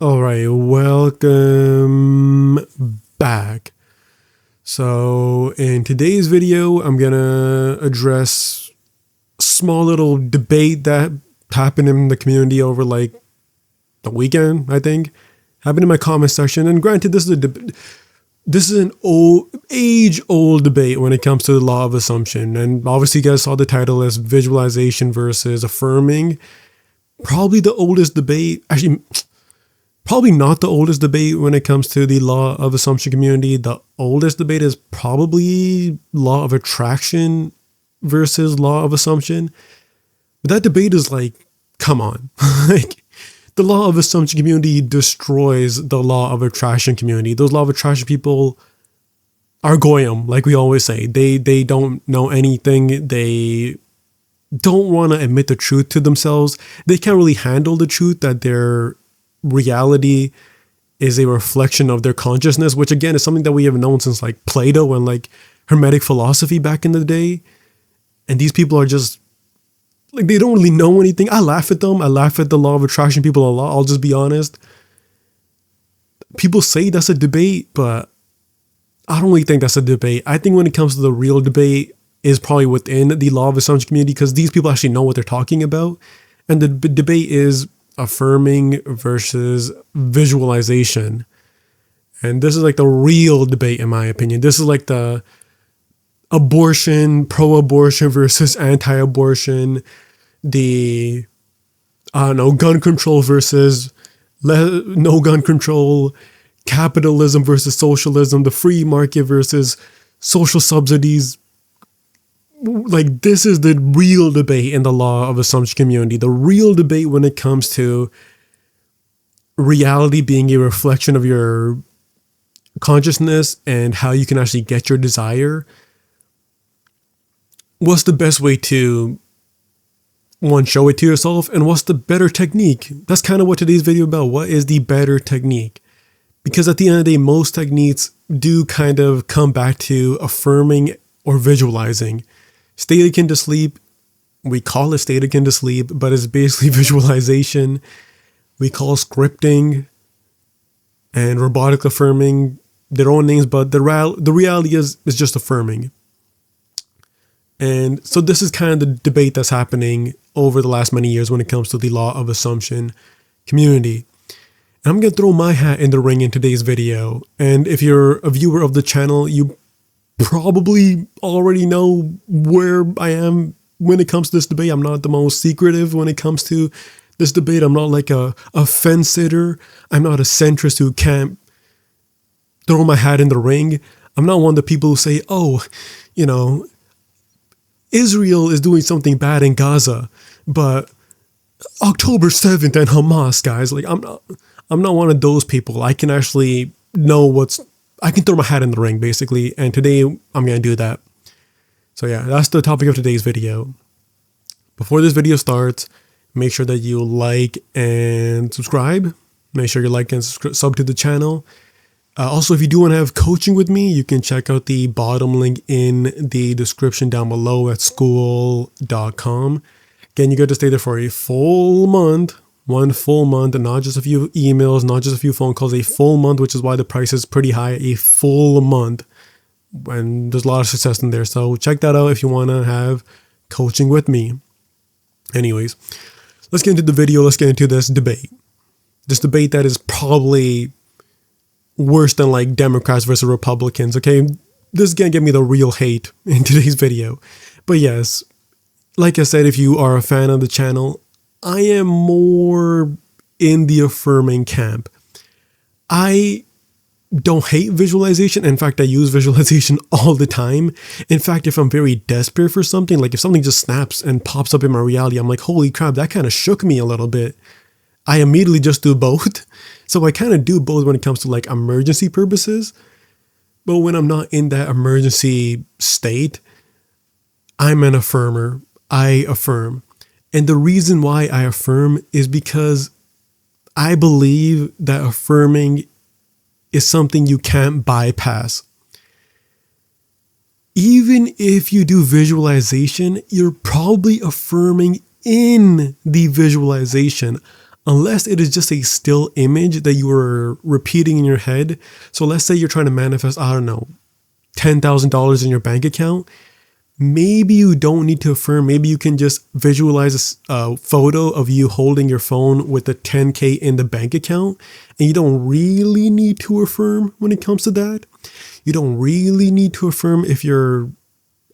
All right, welcome back. So, in today's video, I'm gonna address a small little debate that happened in the community over like the weekend, I think. Happened in my comment section. And granted, this is an age-old debate when it comes to the law of assumption. And obviously, you guys saw the title as visualization versus affirming. Probably the oldest debate. Actually, probably not the oldest debate when it comes to the law of assumption community. The oldest debate is probably law of attraction versus law of assumption. But that debate is like, come on. Like, the law of assumption community destroys the law of attraction community. Those law of attraction people are goyim, like we always say. They don't know anything. They don't want to admit the truth to themselves. They can't really handle the truth that their reality is a reflection of their consciousness, which again is something that we have known since like Plato and like Hermetic philosophy back in the day. And these people are just like, they don't really know anything. I laugh at them. I laugh at the law of attraction people a lot. I'll just be honest. People say that's a debate, but I don't really think that's a debate. I think when it comes to the real debate is probably within the law of assumption community, because these people actually know what they're talking about. And the debate is affirming versus visualization. And this is like the real debate, in my opinion. This is like the abortion, pro-abortion versus anti-abortion, the, gun control versus no gun control, capitalism versus socialism, the free market versus social subsidies. Like, this is the real debate in the law of assumption community. The real debate when it comes to reality being a reflection of your consciousness and how you can actually get your desire. What's the best way to, one, show it to yourself, and what's the better technique? That's kind of what today's video is about. What is the better technique? Because at the end of the day, most techniques do kind of come back to affirming or visualizing. State akin to sleep, we call it state akin to sleep, but it's basically visualization. We call scripting and robotic affirming their own names, but the reality is just affirming. And so this is kind of the debate that's happening over the last many years when it comes to the law of assumption community. And I'm going to throw my hat in the ring in today's video. And if you're a viewer of the channel, you probably already know where I am when it comes to this debate. I'm not the most secretive when it comes to this debate. I'm not like a fence sitter. I'm not a centrist who can't throw my hat in the ring. I'm not one of the people who say, Israel is doing something bad in Gaza, but October 7th and Hamas, guys, like I'm not one of those people. I can actually know I can throw my hat in the ring, basically, and today I'm going to do that. So yeah, that's the topic of today's video. Before this video starts, make sure that you like and subscribe. Make sure you like and sub to the channel. Also, if you do want to have coaching with me, you can check out the bottom link in the description down below at school.com. Again, you get to stay there for a full month. One full month, and not just a few emails, not just a few phone calls, a full month, which is why the price is pretty high, a full month. And there's a lot of success in there. So check that out if you want to have coaching with me. Anyways, let's get into the video. Let's get into this debate. This debate that is probably worse than like Democrats versus Republicans. Okay, this is going to give me the real hate in today's video. But yes, like I said, if you are a fan of the channel, I am more in the affirming camp. I don't hate visualization. In fact, I use visualization all the time. In fact, if I'm very desperate for something, like if something just snaps and pops up in my reality, I'm like, holy crap, that kind of shook me a little bit. I immediately just do both. So I kind of do both when it comes to like emergency purposes. But when I'm not in that emergency state, I'm an affirmer. I affirm. And the reason why I affirm is because I believe that affirming is something you can't bypass. Even if you do visualization, you're probably affirming in the visualization. unless it is just a still image that you are repeating in your head. So let's say you're trying to manifest, I don't know, $10,000 in your bank account. Maybe you don't need to affirm. Maybe you can just visualize a photo of you holding your phone with the 10K in the bank account. And you don't really need to affirm when it comes to that. You don't really need to affirm if you're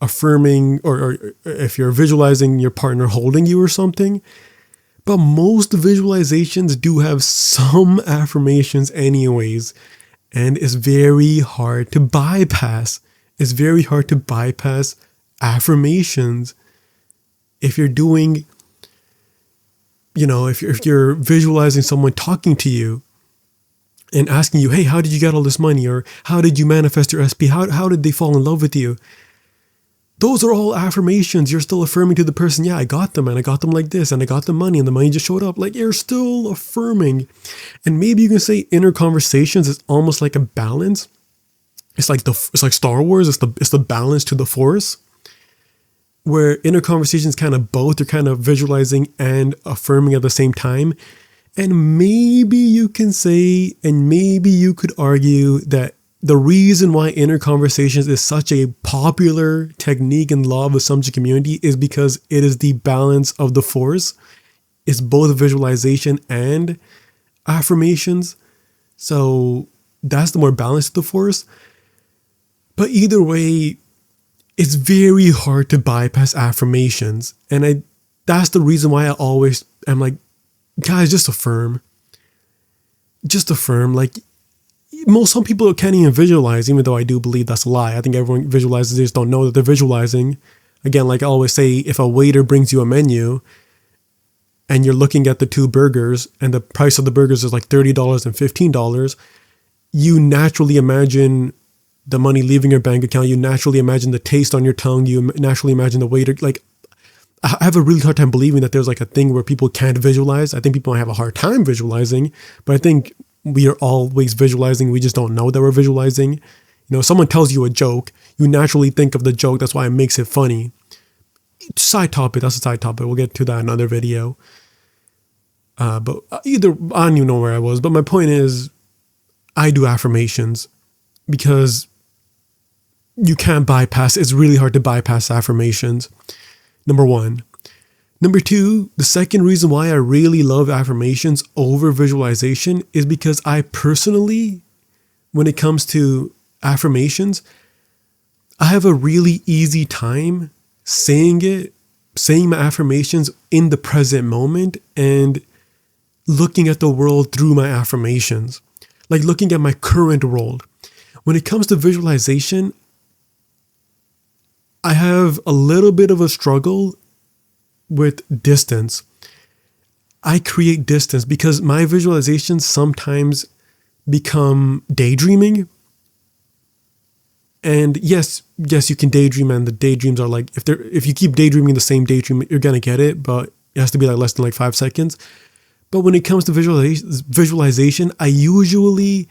affirming or if you're visualizing your partner holding you or something. But most visualizations do have some affirmations anyways. And it's very hard to bypass. It's very hard to bypass affirmations. If you're doing, if you're visualizing someone talking to you and asking you, hey, how did you get all this money? Or how did you manifest your SP? How did they fall in love with you? Those are all affirmations. You're still affirming to the person, yeah, I got them, and I got them like this, and I got the money, and the money just showed up. Like, you're still affirming. And maybe you can say inner conversations is almost like a balance. It's like Star Wars. It's the balance to the Force, where inner conversations kind of both. You're kind of visualizing and affirming at the same time. And maybe you can say, and maybe you could argue that the reason why inner conversations is such a popular technique in law of assumption community is because it is the balance of the Force. It's both visualization and affirmations. So that's the more balanced of the Force. But either way, it's very hard to bypass affirmations. And that's the reason why I always am like, guys, just affirm. Just affirm. Like, some people can't even visualize, even though I do believe that's a lie. I think everyone visualizes, they just don't know that they're visualizing. Again, like I always say, if a waiter brings you a menu and you're looking at the two burgers and the price of the burgers is like $30 and $15, you naturally imagine the money leaving your bank account. You naturally imagine the taste on your tongue. You naturally imagine the waiter. Like, I have a really hard time believing that there's like a thing where people can't visualize. I think people might have a hard time visualizing, but I think we are always visualizing. We just don't know that we're visualizing. Someone tells you a joke, you naturally think of the joke. That's why it makes it funny. Side topic. That's a side topic. We'll get to that in another video. But either, I don't even know where I was, but my point is I do affirmations because you can't bypass. It's really hard to bypass affirmations. Number one. Number two, the second reason why I really love affirmations over visualization is because I personally, when it comes to affirmations, I have a really easy time saying my affirmations in the present moment and looking at the world through my affirmations, like looking at my current world. When it comes to visualization, I have a little bit of a struggle with distance. I create distance because my visualizations sometimes become daydreaming. And yes, you can daydream, and the daydreams are like, if you keep daydreaming the same daydream, you're gonna get it, but it has to be like less than like 5 seconds. But when it comes to visualization, I usually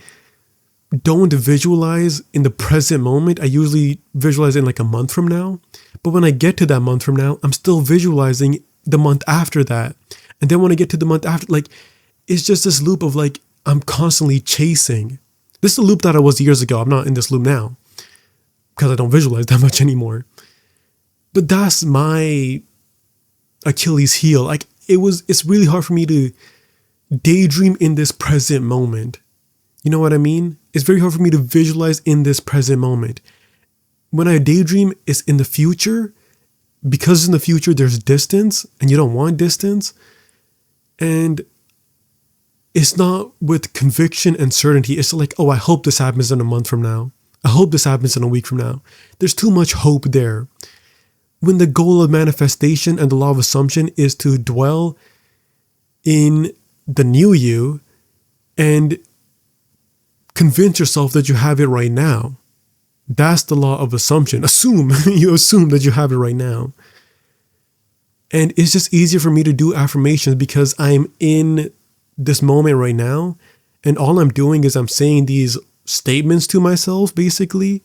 don't visualize in the present moment. I usually visualize in like a month from now. But when I get to that month from now, I'm still visualizing the month after that. And then when I get to the month after, like, it's just this loop of like, I'm constantly chasing. This is a loop that I was years ago. I'm not in this loop now because I don't visualize that much anymore. But that's my Achilles heel. Like, it's really hard for me to daydream in this present moment. You know what I mean? It's very hard for me to visualize in this present moment. When I daydream, it's in the future. Because in the future, there's distance, and you don't want distance. And it's not with conviction and certainty. It's like, oh, I hope this happens in a month from now. I hope this happens in a week from now. There's too much hope there. When the goal of manifestation and the law of assumption is to dwell in the new you and convince yourself that you have it right now. That's the law of assumption. You assume that you have it right now. And it's just easier for me to do affirmations because I'm in this moment right now. And all I'm doing is I'm saying these statements to myself, basically,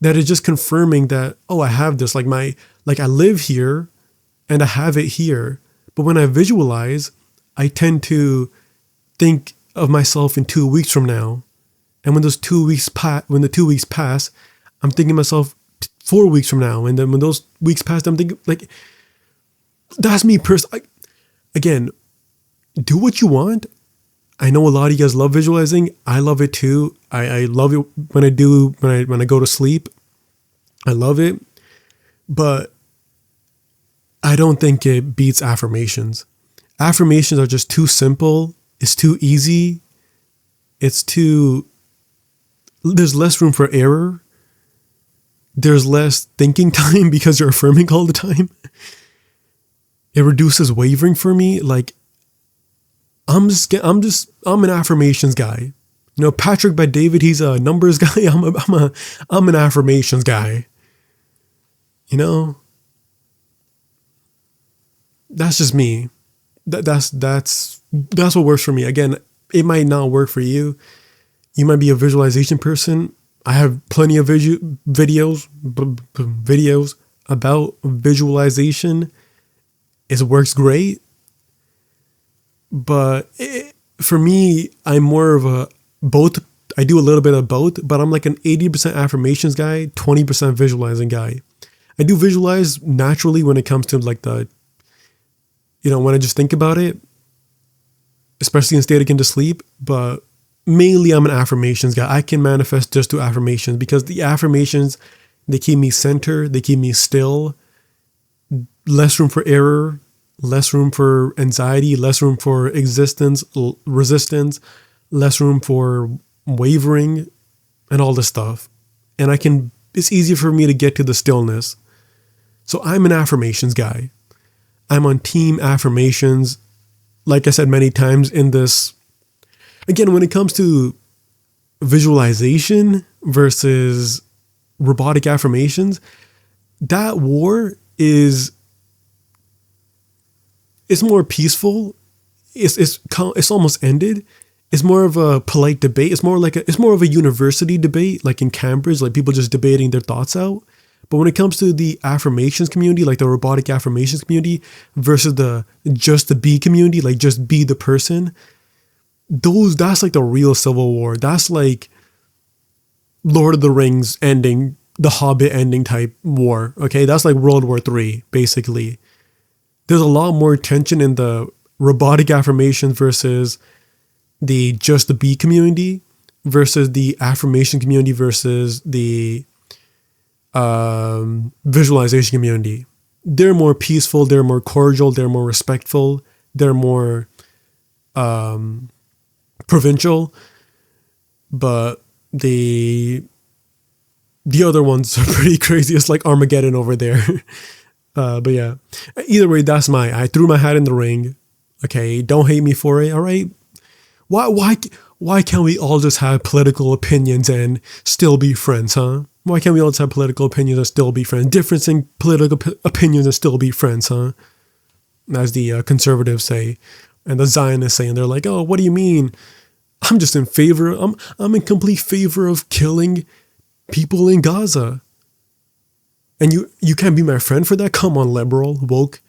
that is just confirming that, oh, I have this, like I live here and I have it here. But when I visualize, I tend to think of myself in 2 weeks from now. And when when the 2 weeks pass, I'm thinking of myself 4 weeks from now. And then when those weeks pass, I'm thinking, like, that's me personally. Again, do what you want. I know a lot of you guys love visualizing. I love it too. I love it when I go to sleep. I love it. But I don't think it beats affirmations. Affirmations are just too simple. It's too easy. There's less room for error. There's less thinking time because you're affirming all the time. It reduces wavering for me. Like, I'm an affirmations guy. You know, Patrick Bet David, he's a numbers guy. I'm an affirmations guy. You know, that's just me. That's what works for me. Again, it might not work for you. You might be a visualization person. I have plenty of videos about visualization. It works great. But for me, I'm more of a both. I do a little bit of both, but I'm like an 80% affirmations guy, 20% visualizing guy. I do visualize naturally when it comes to like when I just think about it, especially in state akin to sleep, but mainly I'm an affirmations guy. I can manifest just through affirmations because the affirmations, they keep me centered, they keep me still, less room for error, less room for anxiety, less room for resistance, less room for wavering and all this stuff. And it's easier for me to get to the stillness. So I'm an affirmations guy. I'm on team affirmations. Like I said many times in this, again, when it comes to visualization versus robotic affirmations, that war is more peaceful. It's almost ended. It's more of a polite debate. It's more of a university debate, like in Cambridge, like people just debating their thoughts out. But when it comes to the affirmations community, like the robotic affirmations community versus the just the be community, like just be the person, that's like the real civil war. That's like Lord of the Rings ending, the Hobbit ending type war. Okay, that's like World War III, basically. There's a lot more tension in the robotic affirmations versus the just the be community versus the affirmation community versus the visualization community. They're more peaceful, they're more cordial, they're more respectful, they're more provincial, but the other ones are pretty crazy. It's like Armageddon over there. But yeah, either way, I threw my hat in the ring. Okay, don't hate me for it. All right, why can't we all just have political opinions and still be friends, huh? Why can't we all just have political opinions and still be friends? Difference in political opinions and still be friends, huh? As the conservatives say, and the Zionists say, and they're like, oh, what do you mean? I'm just in favor. I'm in complete favor of killing people in Gaza. And you can't be my friend for that? Come on, liberal, woke.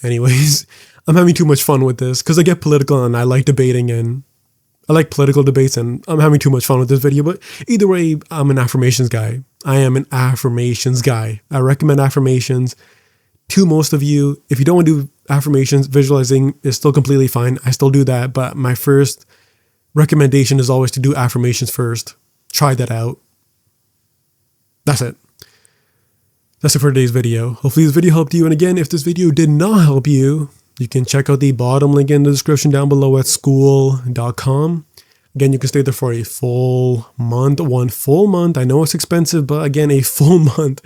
Anyways, I'm having too much fun with this because I get political and I like debating and I like political debates and I'm having too much fun with this video. But either way, I'm an affirmations guy. I am an affirmations guy. I recommend affirmations to most of you. If you don't want to do affirmations, visualizing is still completely fine. I still do that. But my first recommendation is always to do affirmations first. Try that out. That's it. That's it for today's video. Hopefully this video helped you. And again, if this video did not help you, you can check out the bottom link in the description down below at school.com. Again, you can stay there for a full month, 1 full month. I know it's expensive, but again, a full month.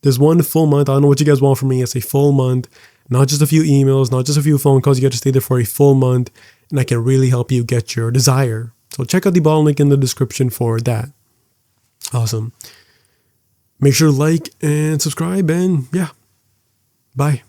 There's 1 full month. I don't know what you guys want from me. It's a full month, not just a few emails, not just a few phone calls. You get to stay there for a full month and I can really help you get your desire. So check out the bottom link in the description for that. Awesome. Make sure to like and subscribe and yeah, bye.